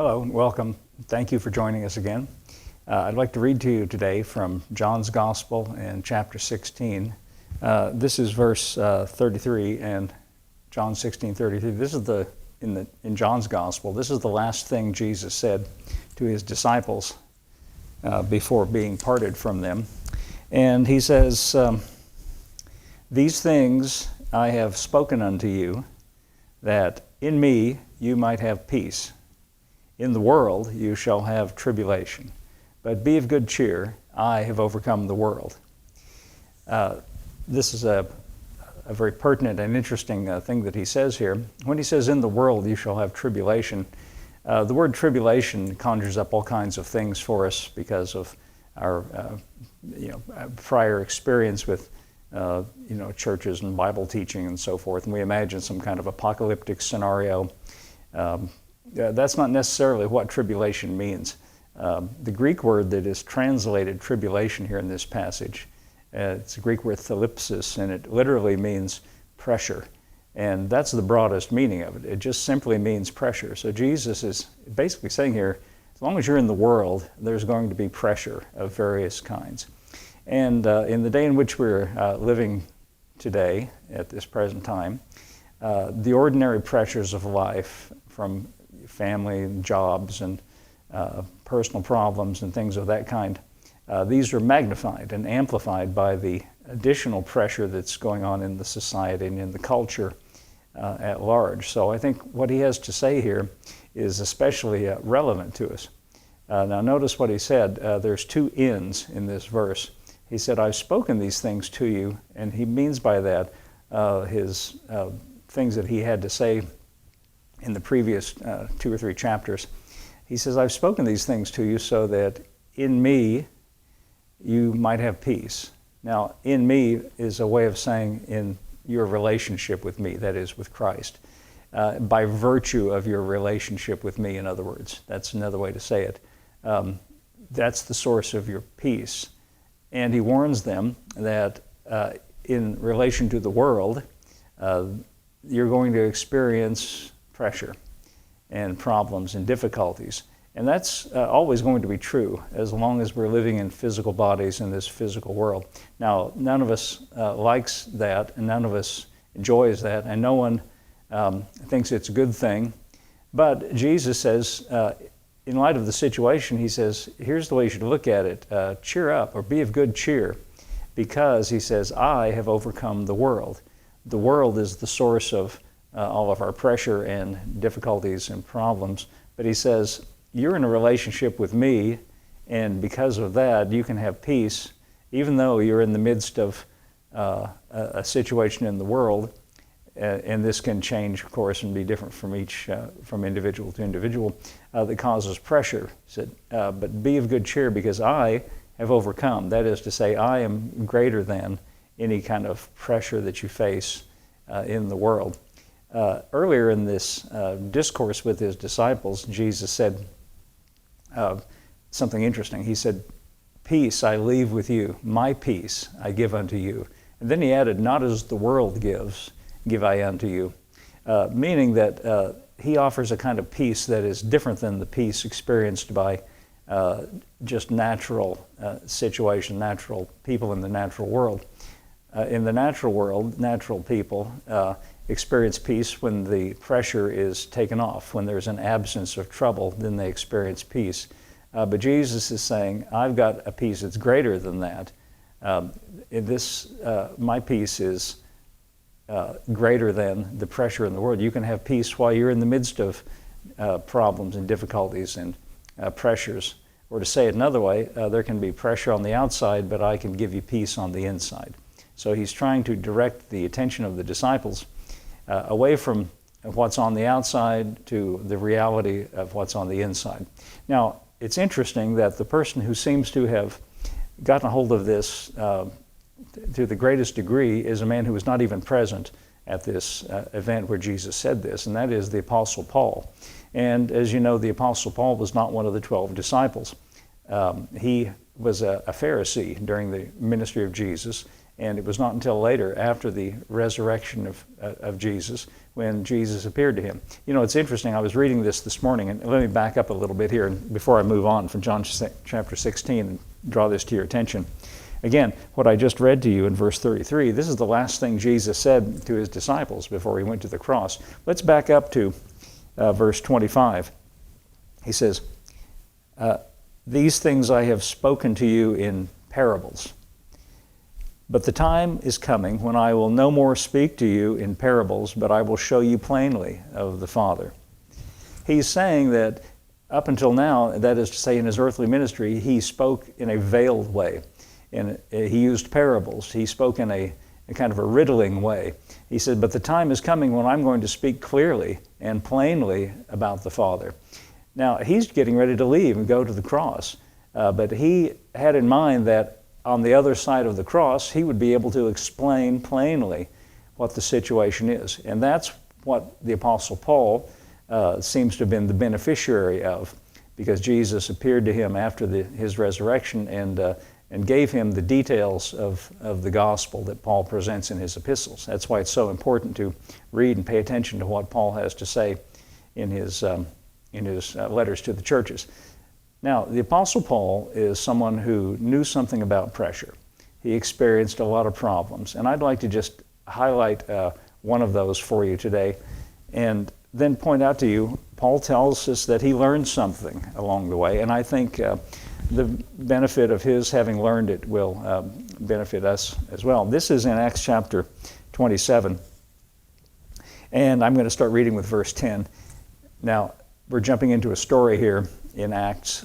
Hello and welcome. Thank you for joining us again. I'd like to read to you today from John's Gospel in chapter 16. This is verse 33 and John 16:33. This is in John's Gospel. This is the last thing Jesus said to his disciples before being parted from them. And he says, "These things I have spoken unto you, that in me you might have peace. In the world you shall have tribulation, but be of good cheer, I have overcome the world." This is a very pertinent and interesting thing that he says here. When he says, "In the world you shall have tribulation," the word tribulation conjures up all kinds of things for us because of our prior experience with churches and Bible teaching and so forth, and we imagine some kind of apocalyptic scenario. That's not necessarily what tribulation means. The Greek word that is translated tribulation here in this passage, it's a Greek word thalipsis, and it literally means pressure. And that's the broadest meaning of it. It just simply means pressure. So Jesus is basically saying here, as long as you're in the world, there's going to be pressure of various kinds. And in the day in which we're living today, at this present time, the ordinary pressures of life, from family and jobs and personal problems and things of that kind, these are magnified and amplified by the additional pressure that's going on in the society and in the culture at large. So I think what he has to say here is especially relevant to us. Now notice what he said. There's two ends in this verse. He said, "I've spoken these things to you," and he means by that his things that he had to say in the previous 2 or 3 chapters. He says, "I've spoken these things to you so that in me you might have peace." Now, in me is a way of saying in your relationship with me, that is, with Christ. By virtue of your relationship with me, in other words. That's another way to say it. That's the source of your peace. And he warns them that in relation to the world, you're going to experience pressure and problems and difficulties. And that's always going to be true as long as we're living in physical bodies in this physical world. Now, none of us likes that, and none of us enjoys that, and no one thinks it's a good thing. But Jesus says, in light of the situation, he says, here's the way you should look at it. Cheer up, or be of good cheer, because, he says, I have overcome the world. The world is the source of all of our pressure and difficulties and problems. But he says, you're in a relationship with me, and because of that, you can have peace, even though you're in the midst of a situation in the world. And this can change, of course, and be different from individual to individual, that causes pressure. He said, but be of good cheer, because I have overcome. That is to say, I am greater than any kind of pressure that you face in the world. Earlier in this discourse with his disciples, Jesus said something interesting. He said, "Peace I leave with you, my peace I give unto you." And then he added, "Not as the world gives, give I unto you," meaning that he offers a kind of peace that is different than the peace experienced by just natural situation, natural people in the natural world. In the natural world, natural people experience peace when the pressure is taken off. When there's an absence of trouble, then they experience peace. But Jesus is saying, I've got a peace that's greater than that. My peace is greater than the pressure in the world. You can have peace while you're in the midst of problems and difficulties and pressures. Or to say it another way, there can be pressure on the outside, but I can give you peace on the inside. So he's trying to direct the attention of the disciples away from what's on the outside to the reality of what's on the inside. Now, it's interesting that the person who seems to have gotten a hold of this to the greatest degree is a man who was not even present at this event where Jesus said this, and that is the Apostle Paul. And as you know, the Apostle Paul was not one of the 12 disciples. He was a Pharisee during the ministry of Jesus, And it was not until later, after the resurrection of Jesus, when Jesus appeared to him. You know, it's interesting. I was reading this morning, and let me back up a little bit here before I move on from John chapter 16 and draw this to your attention. Again, what I just read to you in verse 33, this is the last thing Jesus said to his disciples before he went to the cross. Let's back up to verse 25. He says, "These things I have spoken to you in parables. But the time is coming when I will no more speak to you in parables, but I will show you plainly of the Father." He's saying that up until now, that is to say in his earthly ministry, he spoke in a veiled way. And he used parables. He spoke in a kind of a riddling way. He said, but the time is coming when I'm going to speak clearly and plainly about the Father. Now, he's getting ready to leave and go to the cross. But he had in mind that on the other side of the cross, he would be able to explain plainly what the situation is. And that's what the Apostle Paul seems to have been the beneficiary of, because Jesus appeared to him after his resurrection and gave him the details of the gospel that Paul presents in his epistles. That's why it's so important to read and pay attention to what Paul has to say in his letters to the churches. Now, the Apostle Paul is someone who knew something about pressure. He experienced a lot of problems, and I'd like to just highlight one of those for you today, and then point out to you, Paul tells us that he learned something along the way, and I think the benefit of his having learned it will benefit us as well. This is in Acts chapter 27, and I'm going to start reading with verse 10. Now, we're jumping into a story here in Acts.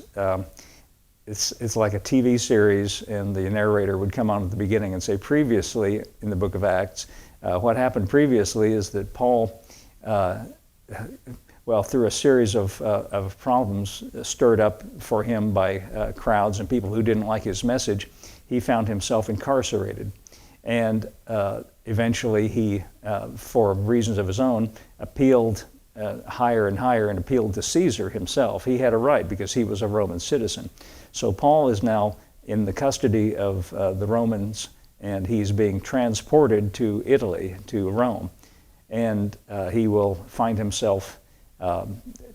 It's like a TV series, and the narrator would come on at the beginning and say, previously in the book of Acts, what happened previously is that Paul, through a series of problems stirred up for him by crowds and people who didn't like his message, he found himself incarcerated. And eventually he, for reasons of his own, appealed higher and higher and appealed to Caesar himself. He had a right because he was a Roman citizen. So Paul is now in the custody of the Romans, and he's being transported to Italy, to Rome. And he will find himself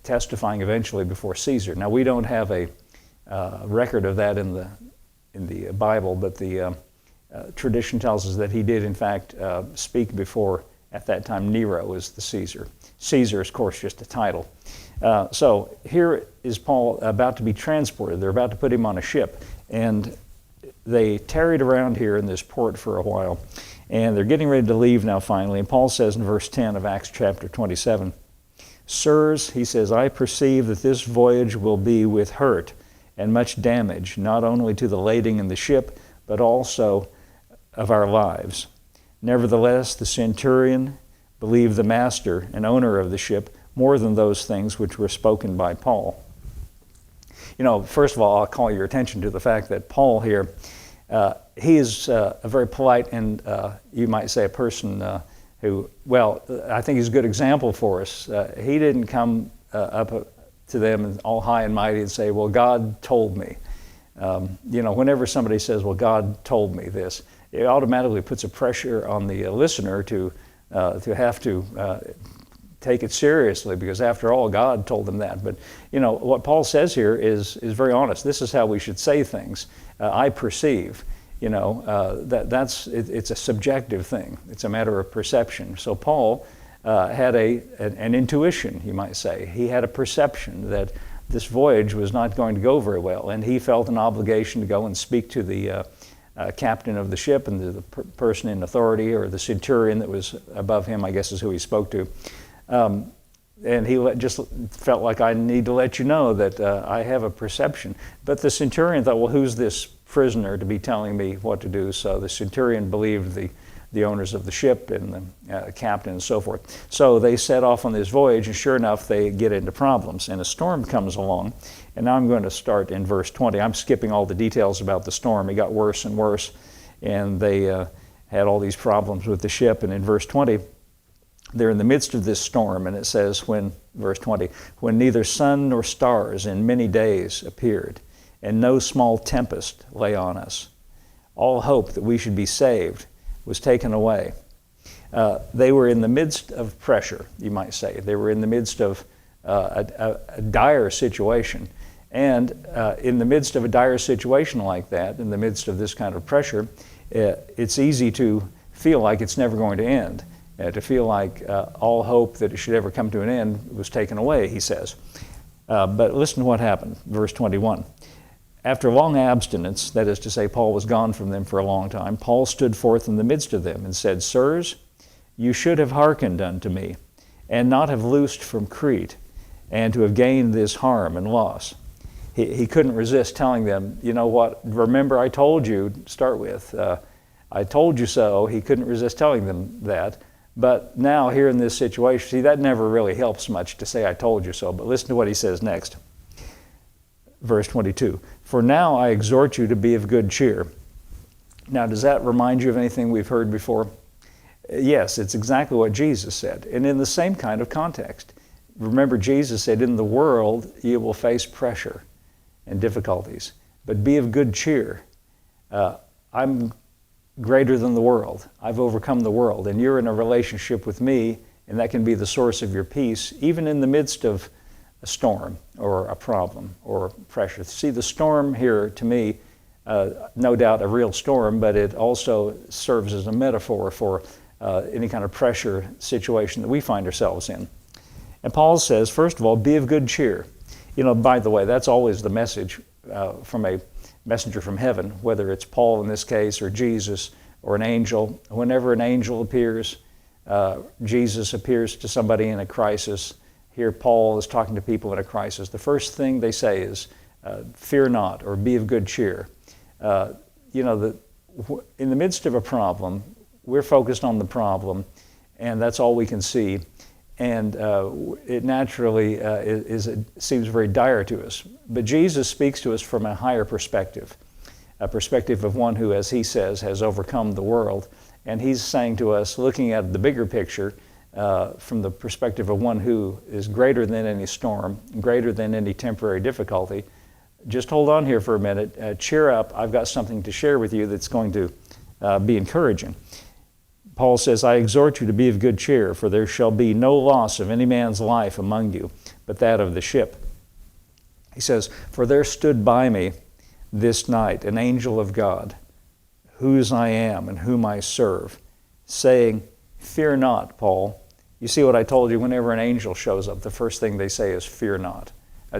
testifying eventually before Caesar. Now, we don't have a record of that in the Bible, but the tradition tells us that he did, in fact, speak before, at that time, Nero was the Caesar. Caesar is, of course, just a title. So here is Paul about to be transported. They're about to put him on a ship, and they tarried around here in this port for a while, and they're getting ready to leave now finally. And Paul says in verse 10 of Acts chapter 27, "Sirs," he says, "I perceive that this voyage will be with hurt and much damage, not only to the lading and the ship, but also of our lives. Nevertheless, the centurion believed the master and owner of the ship more than those things which were spoken by Paul." You know, first of all, I'll call your attention to the fact that Paul here, he is a very polite and you might say a person who, I think he's a good example for us. He didn't come up to them and all high and mighty and say, well, God told me. Whenever somebody says, well, God told me this, it automatically puts a pressure on the listener to have to take it seriously, because after all, God told them that. But what Paul says here is very honest. This is how we should say things. I perceive. It's a subjective thing. It's a matter of perception. So Paul had an intuition, you might say. He had a perception that this voyage was not going to go very well, and he felt an obligation to go and speak to the captain of the ship and the person in authority, or the centurion that was above him, I guess is who he spoke to. And he just felt like, I need to let you know that I have a perception. But the centurion thought, well, who's this prisoner to be telling me what to do? So the centurion believed the owners of the ship and the captain and so forth. So they set off on this voyage, and sure enough, they get into problems. And a storm comes along. And now I'm going to start in verse 20. I'm skipping all the details about the storm. It got worse and worse, and they had all these problems with the ship. And in verse 20, they're in the midst of this storm, and it says, verse 20, when neither sun nor stars in many days appeared, and no small tempest lay on us. all hope that we should be saved was taken away. They were in the midst of pressure, you might say. They were in the midst of a dire situation. And in the midst of a dire situation like that, in the midst of this kind of pressure, it's easy to feel like it's never going to end, to feel like all hope that it should ever come to an end was taken away, he says. But listen to what happened, verse 21. After long abstinence, that is to say, Paul was gone from them for a long time, Paul stood forth in the midst of them and said, Sirs, you should have hearkened unto me, and not have loosed from Crete, and to have gained this harm and loss. He couldn't resist telling them, you know what, remember I told you, start with, I told you so. He couldn't resist telling them that. But now here in this situation, see, that never really helps much to say I told you so, but listen to what he says next. Verse 22, For now I exhort you to be of good cheer. Now, does that remind you of anything we've heard before? Yes, it's exactly what Jesus said, and in the same kind of context. Remember, Jesus said, in the world you will face pressure and difficulties, but be of good cheer. I'm greater than the world. I've overcome the world, and you're in a relationship with me, and that can be the source of your peace, even in the midst of a storm or a problem or pressure. See, the storm here, to me, no doubt a real storm, but it also serves as a metaphor for any kind of pressure situation that we find ourselves in. And Paul says, first of all, be of good cheer. You know, by the way, that's always the message from a messenger from heaven, whether it's Paul in this case or Jesus or an angel. Whenever an angel appears, Jesus appears to somebody in a crisis. Here Paul is talking to people in a crisis. The first thing they say is, fear not, or be of good cheer. In the midst of a problem, we're focused on the problem, and that's all we can see. And it naturally seems very dire to us. But Jesus speaks to us from a higher perspective, a perspective of one who, as he says, has overcome the world. And he's saying to us, looking at the bigger picture, from the perspective of one who is greater than any storm, greater than any temporary difficulty, just hold on here for a minute, cheer up, I've got something to share with you that's going to be encouraging. Paul says, I exhort you to be of good cheer, for there shall be no loss of any man's life among you, but that of the ship. He says, for there stood by me this night an angel of God, whose I am and whom I serve, saying, fear not, Paul. You see what I told you, whenever an angel shows up, the first thing they say is, fear not.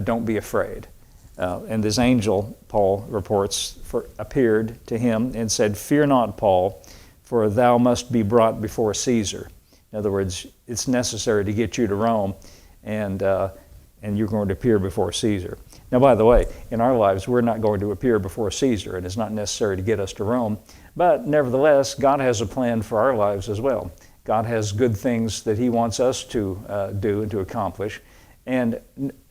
Don't be afraid. And this angel, Paul reports, appeared to him and said, fear not, Paul, for thou must be brought before Caesar. In other words, it's necessary to get you to Rome, and you're going to appear before Caesar. Now, by the way, in our lives, we're not going to appear before Caesar, and it's not necessary to get us to Rome. But nevertheless, God has a plan for our lives as well. God has good things that he wants us to do and to accomplish. And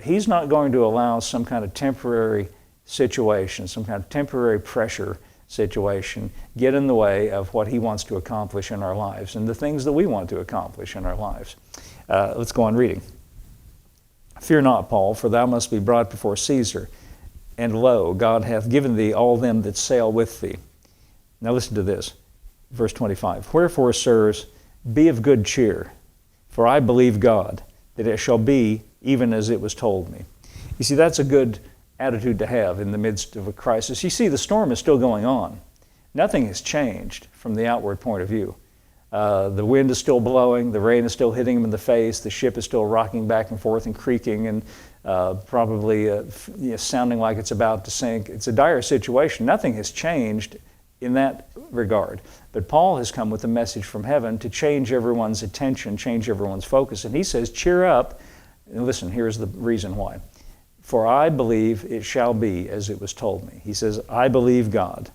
he's not going to allow some kind of temporary situation, some kind of temporary pressure situation get in the way of what he wants to accomplish in our lives and the things that we want to accomplish in our lives. Let's go on reading. Fear not, Paul, for thou must be brought before Caesar. And lo, God hath given thee all them that sail with thee. Now listen to this, verse 25. Wherefore, sirs, be of good cheer, for I believe God, that it shall be even as it was told me. You see, that's a good attitude to have in the midst of a crisis. You see, the storm is still going on. Nothing has changed from the outward point of view. The wind is still blowing, the rain is still hitting them in the face, the ship is still rocking back and forth and creaking and probably sounding like it's about to sink. It's a dire situation. Nothing has changed in that regard. But Paul has come with a message from heaven to change everyone's attention, change everyone's focus. And he says, cheer up. And listen, here's the reason why. For I believe it shall be as it was told me. He says, I believe God.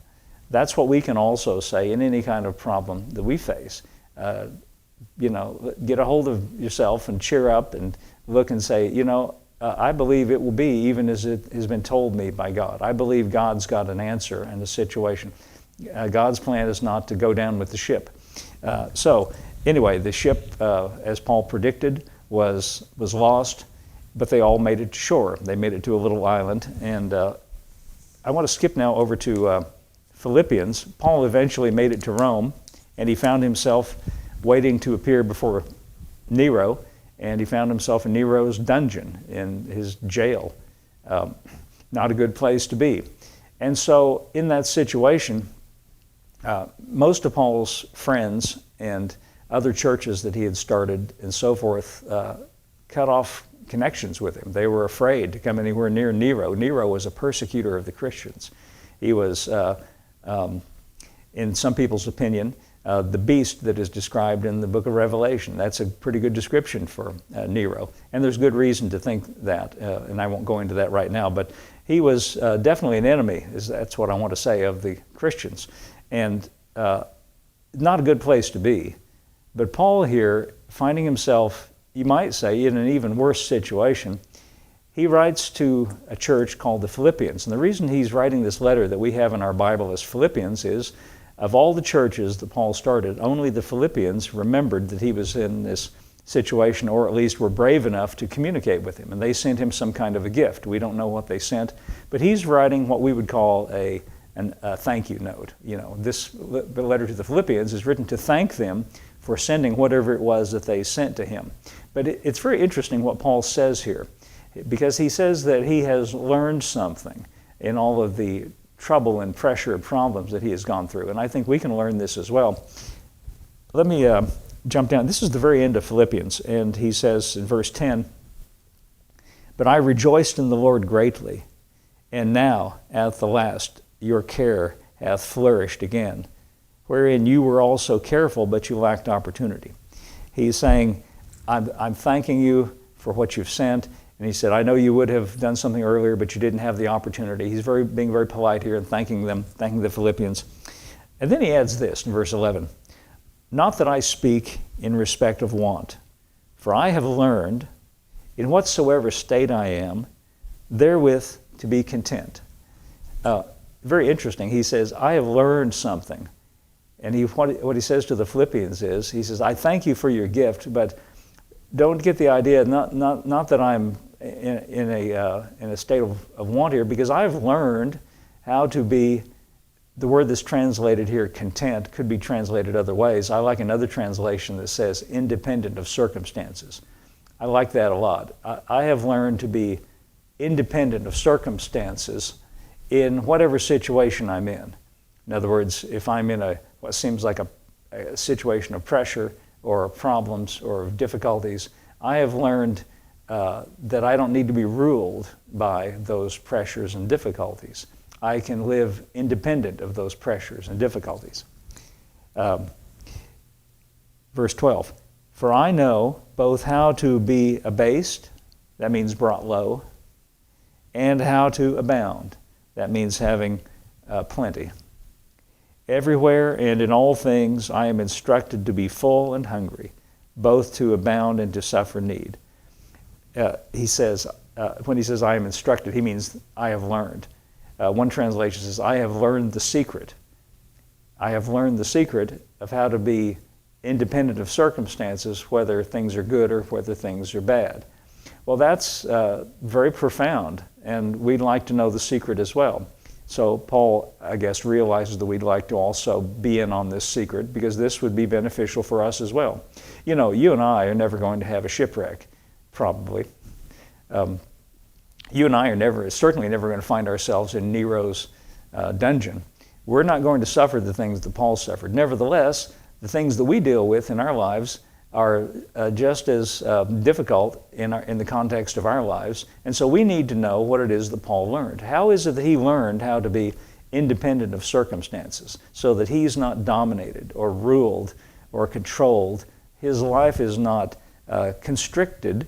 That's what we can also say in any kind of problem that we face. Get a hold of yourself and cheer up and look and say, I believe it will be even as it has been told me by God. I believe God's got an answer in the situation. God's plan is not to go down with the ship. So anyway, the ship, as Paul predicted, was lost, but they all made it to shore. They made it to a little island. And I want to skip now over to Philippians, Paul eventually made it to Rome, and he found himself waiting to appear before Nero, and he found himself in Nero's dungeon, in his jail. Not a good place to be. And so in that situation, most of Paul's friends and other churches that he had started and so forth cut off connections with him. They were afraid to come anywhere near Nero. Nero was a persecutor of the Christians. He was, in some people's opinion, the beast that is described in the book of Revelation. That's a pretty good description for Nero. And there's good reason to think that, and I won't go into that right now, but he was definitely an enemy, that's what I want to say, of the Christians. And not a good place to be. But Paul here, finding himself, you might say, in an even worse situation, he writes to a church called the Philippians. And the reason he's writing this letter that we have in our Bible as Philippians is, of all the churches that Paul started, only the Philippians remembered that he was in this situation, or at least were brave enough to communicate with him. And they sent him some kind of a gift. We don't know what they sent, but he's writing what we would call a thank you note. You know, the letter to the Philippians is written to thank them for sending whatever it was that they sent to him. But it's very interesting what Paul says here, because he says that he has learned something in all of the trouble and pressure and problems that he has gone through. And I think we can learn this as well. Let me jump down. This is the very end of Philippians, and he says in verse 10, "But I rejoiced in the Lord greatly, and now at the last your care hath flourished again, wherein you were also careful, but you lacked opportunity." He's saying, I'm thanking you for what you've sent. And he said, I know you would have done something earlier, but you didn't have the opportunity. He's being very polite here and thanking them, thanking the Philippians. And then he adds this in verse 11, "Not that I speak in respect of want, for I have learned, in whatsoever state I am, therewith to be content." Very interesting. He says, I have learned something. And what he says to the Philippians is, he says, I thank you for your gift, but don't get the idea, not that I'm in a state of want here, because I've learned how to be, the word that's translated here, content, could be translated other ways. I like another translation that says independent of circumstances. I like that a lot. I have learned to be independent of circumstances in whatever situation I'm in. In other words, if I'm in what seems like a situation of pressure or problems or difficulties, I have learned that I don't need to be ruled by those pressures and difficulties. I can live independent of those pressures and difficulties. Verse 12, "For I know both how to be abased," that means brought low, "and how to abound," that means having plenty. "Everywhere and in all things I am instructed to be full and hungry, both to abound and to suffer need." He says, when he says I am instructed, he means I have learned. One translation says, I have learned the secret. I have learned the secret of how to be independent of circumstances, whether things are good or whether things are bad. Well, that's very profound, and we'd like to know the secret as well. So Paul, I guess, realizes that we'd like to also be in on this secret, because this would be beneficial for us as well. You know, you and I are never going to have a shipwreck, probably. You and I are certainly never going to find ourselves in Nero's dungeon. We're not going to suffer the things that Paul suffered. Nevertheless, the things that we deal with in our lives are just as difficult in the context of our lives. And so we need to know what it is that Paul learned. How is it that he learned how to be independent of circumstances so that he's not dominated or ruled or controlled? His life is not constricted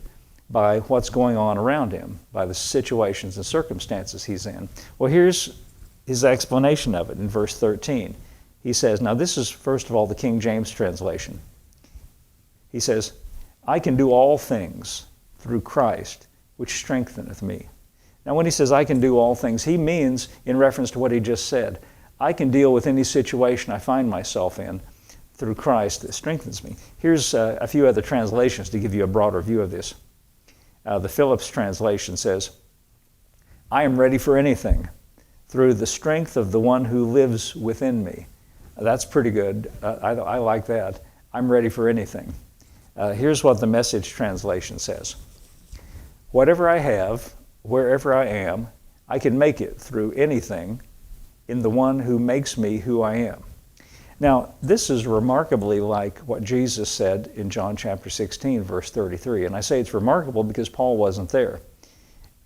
by what's going on around him, by the situations and circumstances he's in. Well, here's his explanation of it in verse 13. He says, now this is first of all the King James translation. He says, I can do all things through Christ, which strengtheneth me. Now when he says I can do all things, he means, in reference to what he just said, I can deal with any situation I find myself in through Christ that strengthens me. Here's a few other translations to give you a broader view of this. The Phillips translation says, I am ready for anything through the strength of the one who lives within me. That's pretty good. I like that. I'm ready for anything. Here's what the Message translation says. Whatever I have, wherever I am, I can make it through anything in the one who makes me who I am. Now, this is remarkably like what Jesus said in John chapter 16, verse 33. And I say it's remarkable because Paul wasn't there.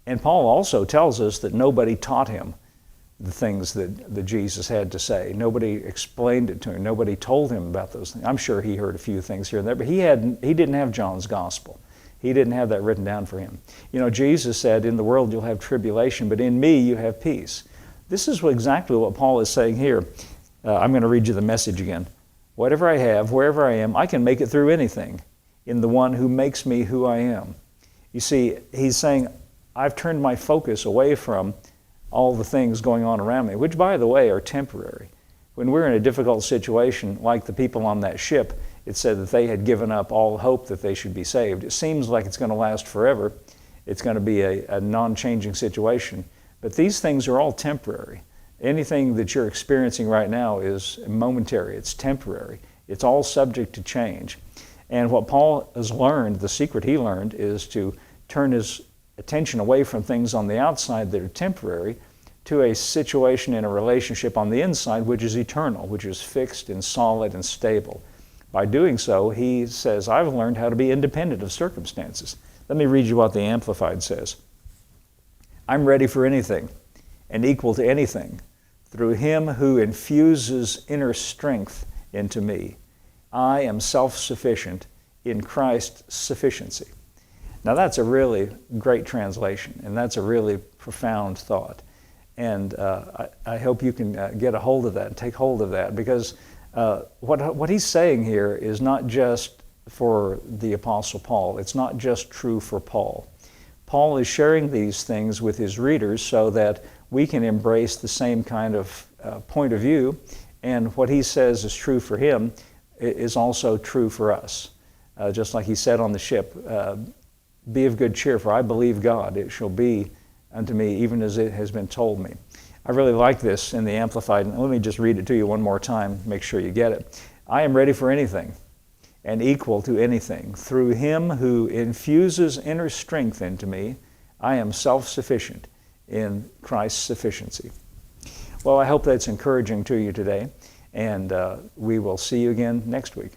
And Paul also tells us that nobody taught him the things that Jesus had to say. Nobody explained it to him. Nobody told him about those things. I'm sure he heard a few things here and there, but he didn't have John's gospel. He didn't have that written down for him. You know, Jesus said, in the world you'll have tribulation, but in me you have peace. This is exactly what Paul is saying here. I'm going to read you the Message again. Whatever I have, wherever I am, I can make it through anything in the one who makes me who I am. You see, he's saying, I've turned my focus away from all the things going on around me, which, by the way, are temporary. When we're in a difficult situation, like the people on that ship, it said that they had given up all hope that they should be saved. It seems like it's going to last forever. It's going to be a non-changing situation. But these things are all temporary. Anything that you're experiencing right now is momentary. It's temporary. It's all subject to change. And what Paul has learned, the secret he learned, is to turn his attention away from things on the outside that are temporary to a situation in a relationship on the inside which is eternal, which is fixed and solid and stable. By doing so, he says, I've learned how to be independent of circumstances. Let me read you what the Amplified says. I'm ready for anything and equal to anything through him who infuses inner strength into me. I am self-sufficient in Christ's sufficiency. Now that's a really great translation, and that's a really profound thought. And I hope you can get a hold of that and take hold of that, because what he's saying here is not just for the Apostle Paul. It's not just true for Paul. Paul is sharing these things with his readers so that we can embrace the same kind of point of view, and what he says is true for him is also true for us. Just like he said on the ship, be of good cheer, for I believe God. It shall be unto me even as it has been told me. I really like this in the Amplified. Let me just read it to you one more time, make sure you get it. I am ready for anything and equal to anything. Through him who infuses inner strength into me, I am self-sufficient in Christ's sufficiency. Well, I hope that's encouraging to you today, and we will see you again next week.